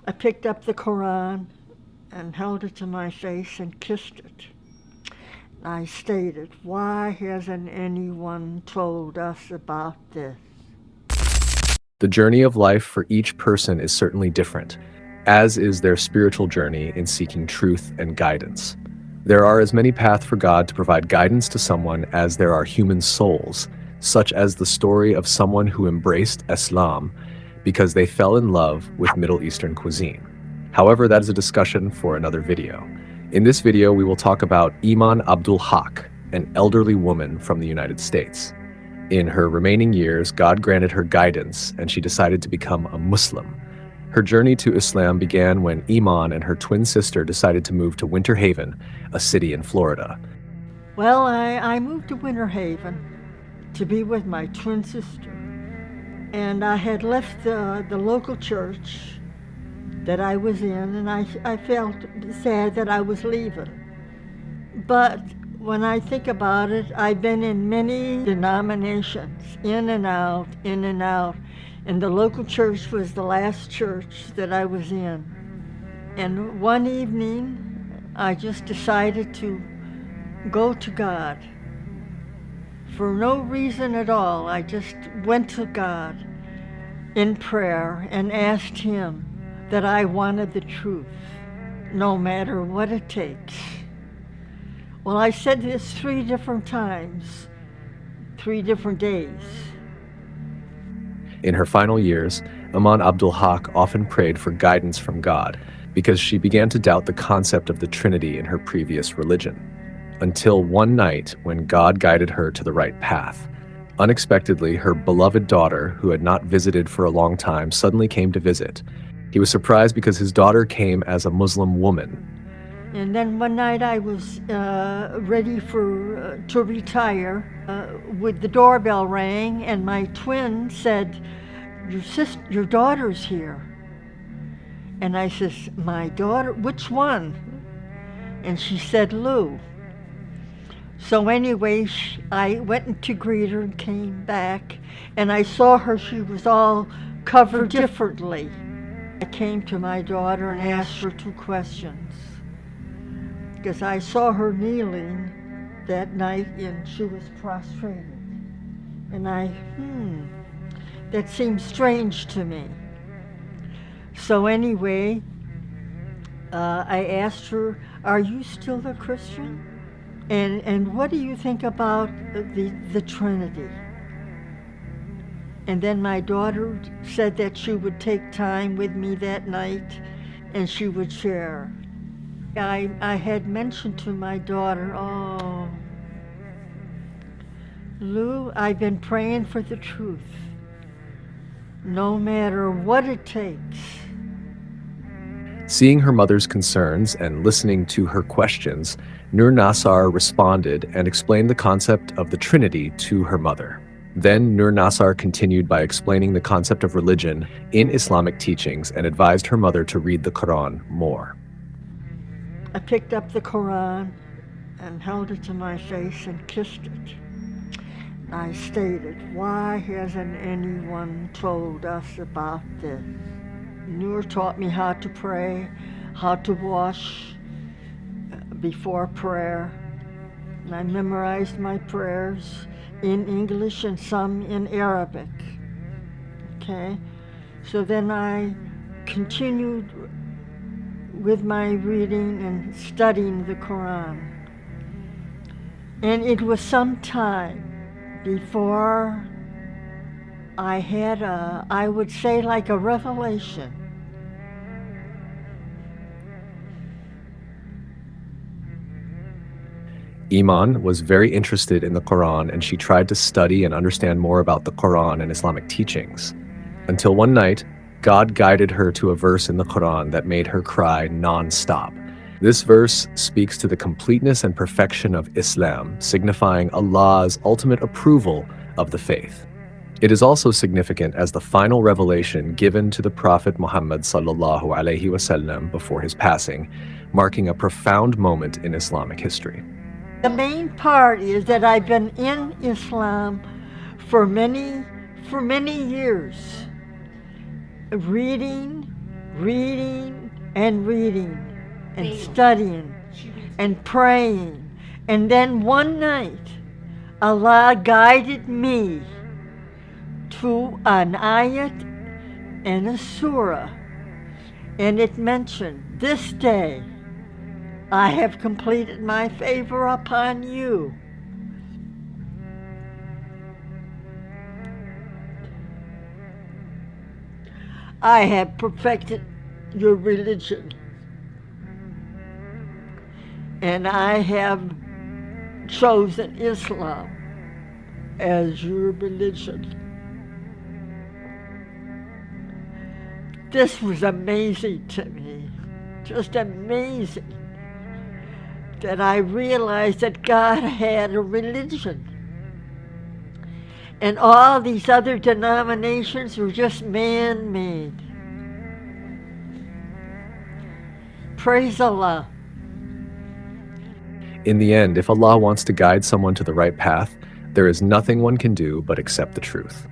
I picked up the Quran and held it to my face and kissed it. I stated, why hasn't anyone told us about this? The journey of life for each person is certainly different, as is their spiritual journey in seeking truth and guidance. There are as many paths for God to provide guidance to someone as there are human souls, such as the story of someone who embraced Islam because they fell in love with Middle Eastern cuisine. However, that is a discussion for another video. In this video, we will talk about Iman Abdul Haqq, an elderly woman from the United States. In her remaining years, God granted her guidance, and she decided to become a Muslim. Her journey to Islam began when Iman and her twin sister decided to move to Winter Haven, a city in Florida. Well, I moved to Winter Haven to be with my twin sister. And I had left the local church that I was in, and I felt sad that I was leaving. But when I think about it, I've been in many denominations, in and out, and the local church was the last church that I was in. And one evening, I just decided to go to God. For no reason at all, I just went to God in prayer and asked Him that I wanted the truth, no matter what it takes. Well, I said this 3 different times, 3 different days. In her final years, Iman Abdul Haqq often prayed for guidance from God because she began to doubt the concept of the Trinity in her previous religion. Until one night when God guided her to the right path. Unexpectedly, her beloved daughter, who had not visited for a long time, suddenly came to visit. He was surprised because his daughter came as a Muslim woman. And then one night I was ready to retire when the doorbell rang, and my twin said, your daughter's here. And I says, my daughter, which one? And she said, Lou. So anyway, I went to greet her and came back, and I saw her, she was all covered differently. I came to my daughter and asked her 2 questions, because I saw her kneeling that night and she was prostrated. And that seemed strange to me. So anyway, I asked her, are you still a Christian? And what do you think about the Trinity? And then my daughter said that she would take time with me that night and she would share. I had mentioned to my daughter, oh, Lou, I've been praying for the truth, no matter what it takes. Seeing her mother's concerns and listening to her questions, Nur Nasar responded and explained the concept of the Trinity to her mother. Then Nur Nasar continued by explaining the concept of religion in Islamic teachings and advised her mother to read the Quran more. I picked up the Quran and held it to my face and kissed it. I stated, why hasn't anyone told us about this? Nur taught me how to pray, how to wash before prayer. And I memorized my prayers in English and some in Arabic. Okay? So then I continued with my reading and studying the Quran. And it was some time before I had I would say like a revelation. Iman was very interested in the Quran, and she tried to study and understand more about the Quran and Islamic teachings. Until one night, God guided her to a verse in the Quran that made her cry non-stop. This verse speaks to the completeness and perfection of Islam, signifying Allah's ultimate approval of the faith. It is also significant as the final revelation given to the Prophet Muhammad ﷺ before his passing, marking a profound moment in Islamic history. The main part is that I've been in Islam for many years, reading, reading and studying and praying. And then one night, Allah guided me to an ayat and a surah. And it mentioned, this day I have completed my favor upon you. I have perfected your religion. And I have chosen Islam as your religion. This was amazing to me, just amazing, that I realized that God had a religion. And all these other denominations were just man-made. Praise Allah. In the end, if Allah wants to guide someone to the right path, there is nothing one can do but accept the truth.